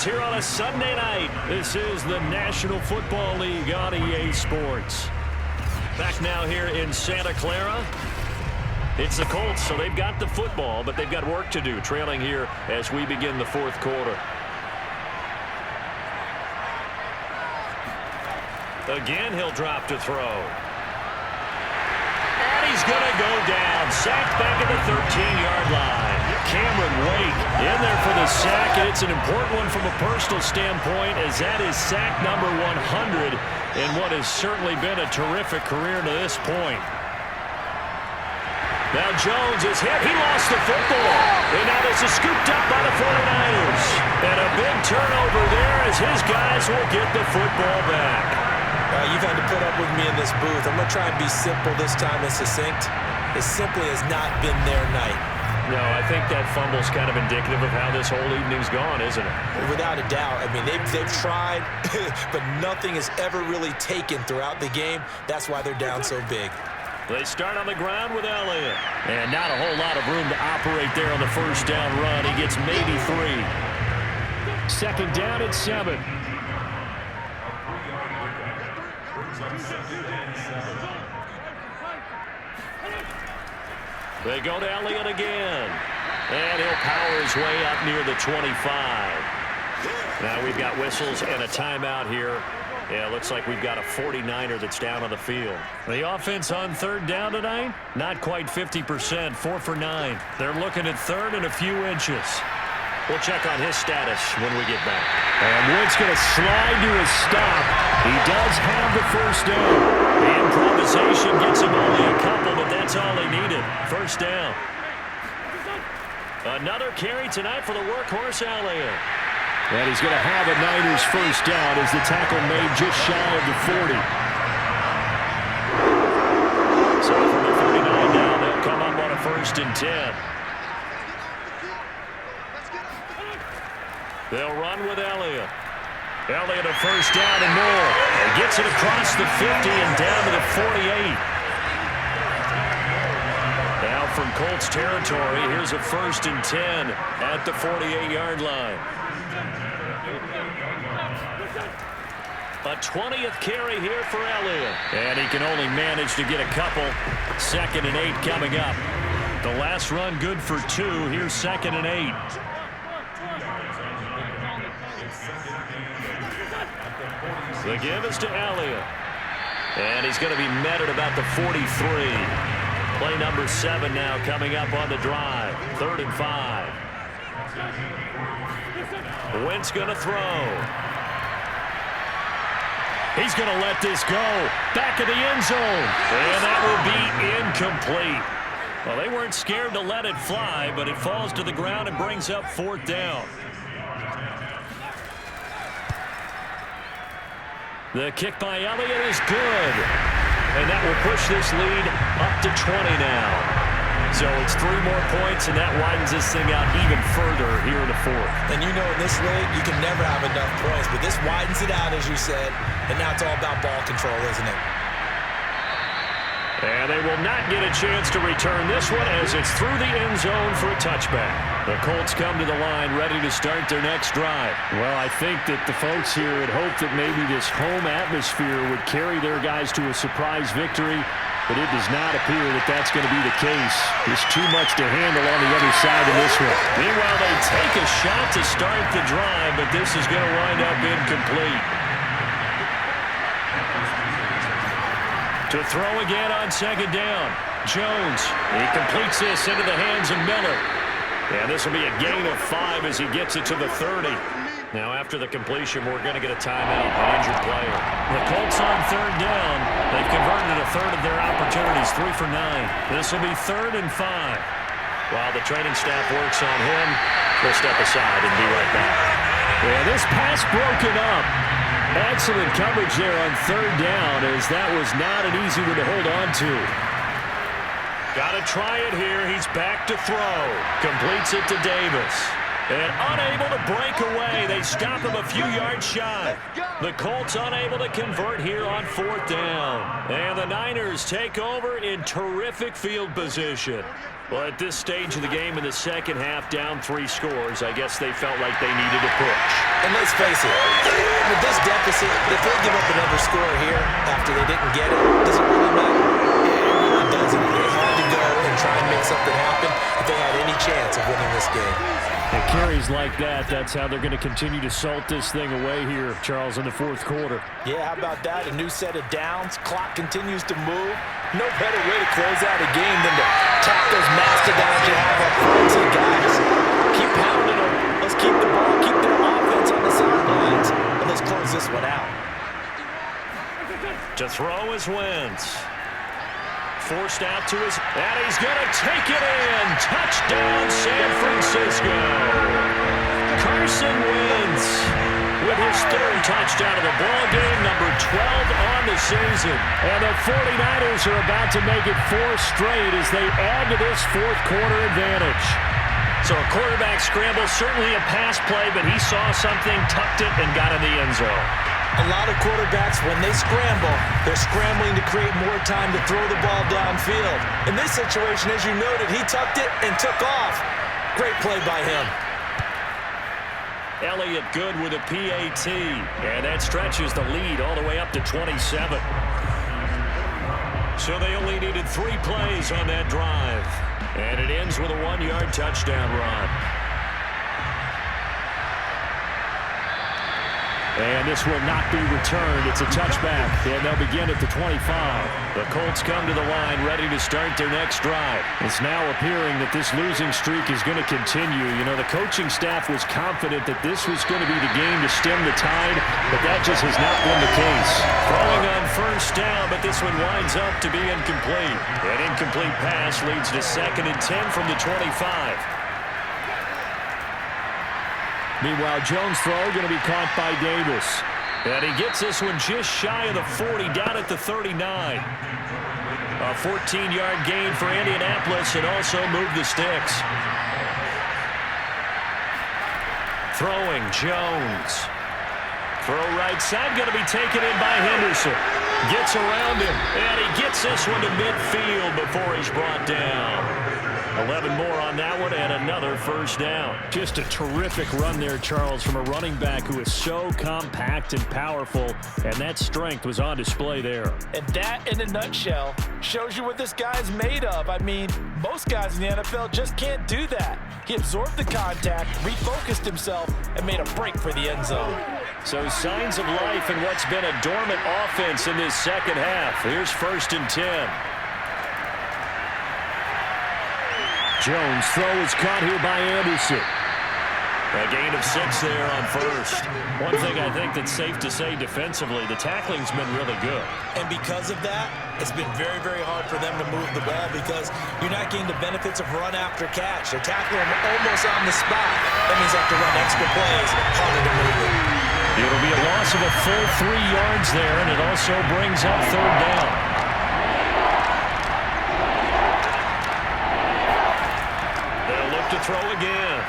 Here on a Sunday night. This is the National Football League on EA Sports. Back now here in Santa Clara. It's the Colts, so they've got the football, but they've got work to do, trailing here as we begin the 4th quarter. Again, he'll drop to throw. And he's going to go down. Sacked back at the 13-yard line. Cameron Wake in there for the sack, and it's an important one from a personal standpoint, as that is sack number 100 in what has certainly been a terrific career to this point. Now Jones is hit. He lost the football. And now this is scooped up by the 49ers. And a big turnover there as his guys will get the football back. You've had to put up with me in this booth. I'm going to try and be simple this time and succinct. It simply has not been their night. No, I think that fumble's kind of indicative of how this whole evening's gone, isn't it? Without a doubt. I mean, they've tried, but nothing has ever really taken throughout the game. That's why they're down so big. They start on the ground with Elliott. And not a whole lot of room to operate there on the 1st down run. He gets maybe 3. 2nd down at 7. They go to Elliott again. And he'll power his way up near the 25. Now we've got whistles and a timeout here. Yeah, looks like we've got a 49er that's down on the field. The offense on 3rd down tonight, not quite 50%, 4 for 9. They're looking at 3rd and a few inches. We'll check on his status when we get back. And Woods going to slide to a stop. He does have the 1st down. The improvisation gets him only a couple, but that's all he needed. 1st down. Another carry tonight for the workhorse Elliott. And he's going to have a Niners 1st down as the tackle made just shy of the 40. So from the 49 down, they'll come up on a 1st and 10. They'll run with Elliott. Elliott a 1st down and more. He gets it across the 50 and down to the 48. Now from Colts territory, here's a 1st and 10 at the 48-yard line. A 20th carry here for Elliott. And he can only manage to get a couple. 2nd and 8 coming up. The last run good for 2. Here's 2nd and 8. The give is to Elliott. And he's going to be met at about the 43. Play number 7 now coming up on the drive. 3rd and 5. Wentz going to throw. He's going to let this go. Back of the end zone. And that will be incomplete. Well, they weren't scared to let it fly, but it falls to the ground and brings up 4th down. The kick by Elliott is good. And that will push this lead up to 20 now. So it's 3 more points, and that widens this thing out even further here in the fourth. And you know in this league, you can never have enough points, but this widens it out, as you said, and now it's all about ball control, isn't it? And they will not get a chance to return this one as it's through the end zone for a touchback. The Colts come to the line ready to start their next drive. Well, I think that the folks here had hoped that maybe this home atmosphere would carry their guys to a surprise victory, but it does not appear that that's going to be the case. There's too much to handle on the other side of this one. Meanwhile, they take a shot to start the drive, but this is going to wind up incomplete. To throw again on second down. Jones, he completes this into the hands of Miller. And this will be a gain of 5 as he gets it to the 30. Now after the completion, we're going to get a timeout, an injured player. The Colts on third down. They've converted a third of their opportunities, 3 for 9. This will be 3rd and 5. While the training staff works on him, we'll step aside and be right back. Yeah, this pass broken up. Excellent coverage there on third down, as that was not an easy one to hold on to. Got to try it here. He's back to throw. Completes it to Davis. And unable to break away. They stop him a few yards shy. The Colts unable to convert here on 4th down. And the Niners take over in terrific field position. Well, at this stage of the game in the second half, down 3 scores, I guess they felt like they needed a push. And let's face it, with this deficit, if they give up another score here after they didn't get it, does it really matter? It really doesn't. They had to go and try and make something happen if they had any chance of winning this game. And carries like that, that's how they're going to continue to salt this thing away here, Charles, in the 4th quarter. Yeah, how about that? A new set of downs. Clock continues to move. No better way to close out a game than to tap those mastodons you have up front. So guys, keep pounding them. Let's keep the ball, keep their offense on the sidelines, and let's close this one out. To throw is Wentz. Forced out to his, and he's going to take it in. Touchdown, San Francisco. Carson Wentz with his 3rd touchdown of the ball game, number 12 on the season. And the 49ers are about to make it 4 straight as they add to this 4th quarter advantage. So a quarterback scramble, certainly a pass play, but he saw something, tucked it, and got in the end zone. A lot of quarterbacks, when they scramble, they're scrambling to create more time to throw the ball downfield. In this situation, as you noted, he tucked it and took off. Great play by him. Elliott good with a PAT, and that stretches the lead all the way up to 27. So they only needed 3 plays on that drive, and it ends with a 1-yard touchdown run. And this will not be returned. It's a touchback, and they'll begin at the 25. The Colts come to the line ready to start their next drive. It's now appearing that this losing streak is going to continue. You know, the coaching staff was confident that this was going to be the game to stem the tide, but that just has not been the case. Throwing on 1st down, but this one winds up to be incomplete. An incomplete pass leads to 2nd and 10 from the 25. Meanwhile, Jones' throw going to be caught by Davis. And he gets this one just shy of the 40, down at the 39. A 14-yard gain for Indianapolis, and also moved the sticks. Throwing, Jones. Throw right side, going to be taken in by Henderson. Gets around him, and he gets this one to midfield before he's brought down. 11 more on that one, and another 1st down. Just a terrific run there, Charles, from a running back who is so compact and powerful, and that strength was on display there. And that, in a nutshell, shows you what this guy's made of. I mean, most guys in the NFL just can't do that. He absorbed the contact, refocused himself, and made a break for the end zone. So signs of life in what's been a dormant offense in this second half. Here's 1st and 10. Jones' throw is caught here by Anderson. A gain of 6 there on 1st. One thing I think that's safe to say defensively, the tackling's been really good. And because of that, it's been very, very hard for them to move the ball because you're not getting the benefits of run after catch. They're tackling them almost on the spot. That means they have to run extra plays, harder to move it. It'll be a loss of a full 3 yards there, and it also brings up 3rd down. throw again.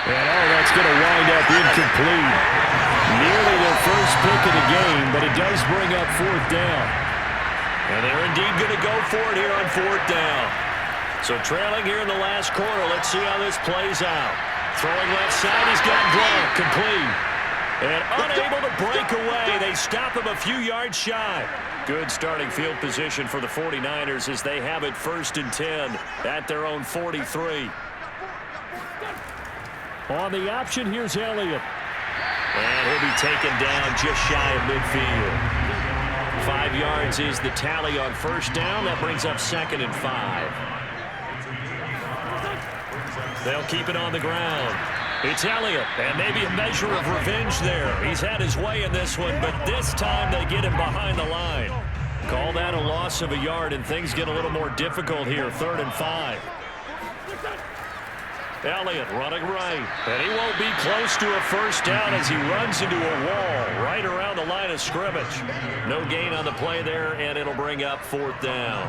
And that's going to wind up incomplete. Nearly their first pick of the game, but it does bring up fourth down. And they're indeed going to go for it here on fourth down. So trailing here in the last quarter, let's see how this plays out. Throwing left side, he's got Gronk, complete. And unable to break away. They stop him a few yards shy. Good starting field position for the 49ers as they have it 1st and 10 at their own 43. On the option, here's Elliott. And he'll be taken down just shy of midfield. 5 yards is the tally on first down. That brings up 2nd and 5. They'll keep it on the ground. It's Elliott, and maybe a measure of revenge there. He's had his way in this one, but this time they get him behind the line. Call that a loss of a yard, and things get a little more difficult here. 3rd and 5. Elliott running right, and he won't be close to a first down as he runs into a wall right around the line of scrimmage. No gain on the play there, and it'll bring up 4th down.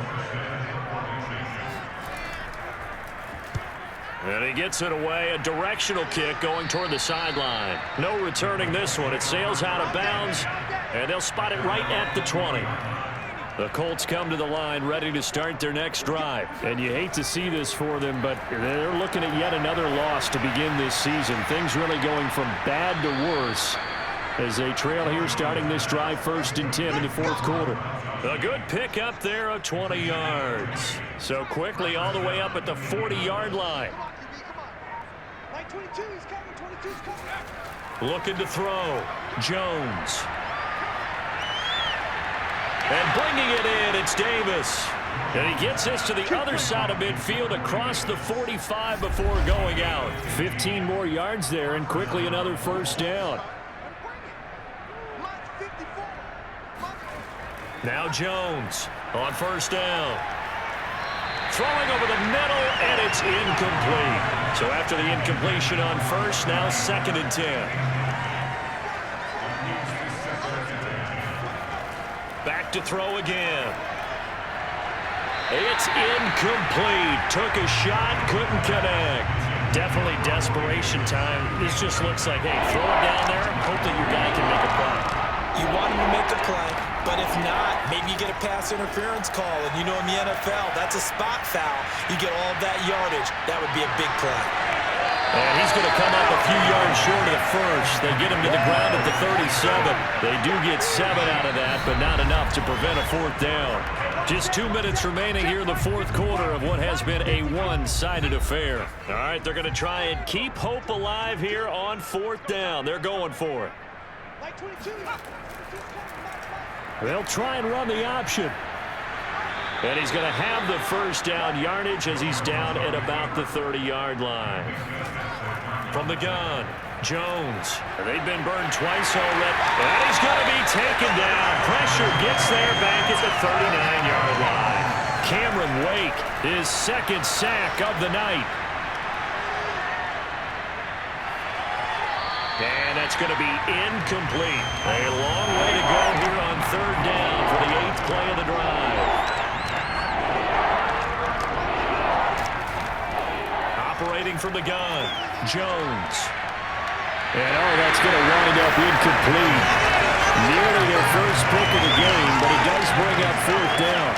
And he gets it away, a directional kick going toward the sideline. No returning this one. It sails out of bounds, and they'll spot it right at the 20. The Colts come to the line ready to start their next drive. And you hate to see this for them, but they're looking at yet another loss to begin this season. Things really going from bad to worse as they trail here starting this drive 1st and 10 in the 4th quarter. A good pick up there of 20 yards. So quickly all the way up at the 40-yard line. Looking to throw. Jones. And bringing it in, it's Davis. And he gets this to the other side of midfield across the 45 before going out. 15 more yards there, and quickly another first down. Now Jones on first down. Throwing over the middle, and it's incomplete. So after the incompletion on first, now 2nd and 10. Back to throw again. It's incomplete. Took a shot, couldn't connect. Definitely desperation time. This just looks like, hey, throw it down there, hope that your guy can make a play. You want him to make a play, but if not, maybe you get a pass interference call. And you know in the NFL, that's a spot foul. You get all of that yardage. That would be a big play. And he's going to come up a few yards short of the first. They get him to the ground at the 37. They do get 7 out of that, but not enough to prevent a 4th down. Just 2 minutes remaining here in the 4th quarter of what has been a one-sided affair. All right, they're going to try and keep hope alive here on 4th down. They're going for it. They'll try and run the option. And he's going to have the first down yardage as he's down at about the 30-yard line. From the gun, Jones. They've been burned twice already. And he's going to be taken down. Pressure gets there back at the 39-yard line. Cameron Wake, his 2nd sack of the night. And that's going to be incomplete. A long way to go here on 3rd down for the 8th play of the drive. Operating from the gun, Jones. And that's going to wind up incomplete. Nearly their first pick of the game, but it does bring up 4th down.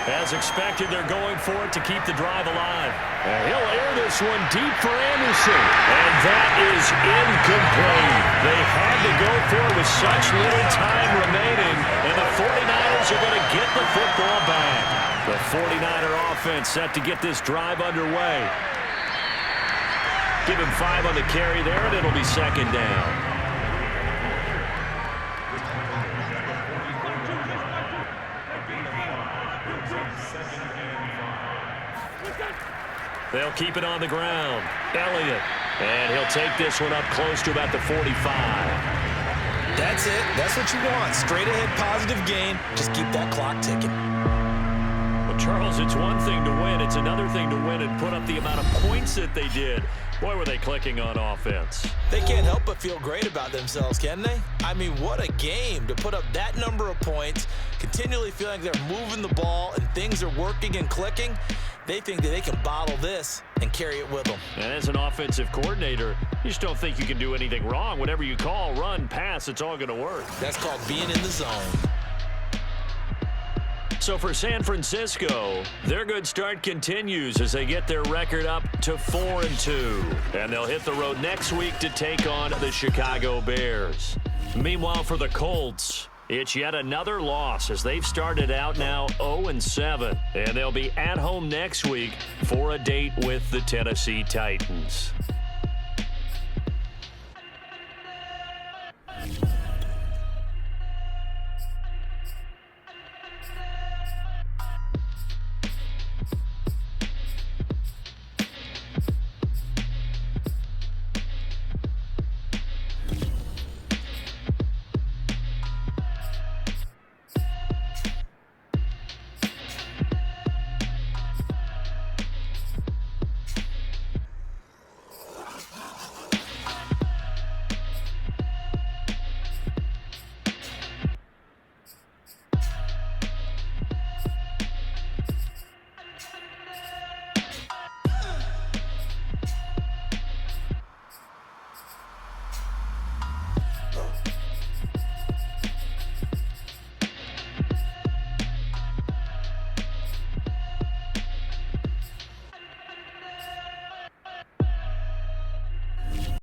As expected, they're going for it to keep the drive alive. And he'll air this one deep for Anderson. And that is incomplete. They had to go for it with such little time remaining. And the 49ers are going to get the football back. The 49er offense set to get this drive underway. Give him 5 on the carry there, and it'll be 2nd down. They'll keep it on the ground. Elliott. And he'll take this one up close to about the 45. That's it. That's what you want. Straight ahead positive gain. Just keep that clock ticking. Well, Charles, it's one thing to win. It's another thing to win and put up the amount of points that they did. Boy, were they clicking on offense. They can't help but feel great about themselves, can they? I mean, what a game to put up that number of points, continually feeling like they're moving the ball and things are working and clicking. They think that they can bottle this and carry it with them. And as an offensive coordinator, you just don't think you can do anything wrong. Whatever you call, run, pass, it's all going to work. That's called being in the zone. So for San Francisco, their good start continues as they get their record up to 4-2. And they'll hit the road next week to take on the Chicago Bears. Meanwhile, for the Colts, it's yet another loss as they've started out now 0-7. And they'll be at home next week for a date with the Tennessee Titans.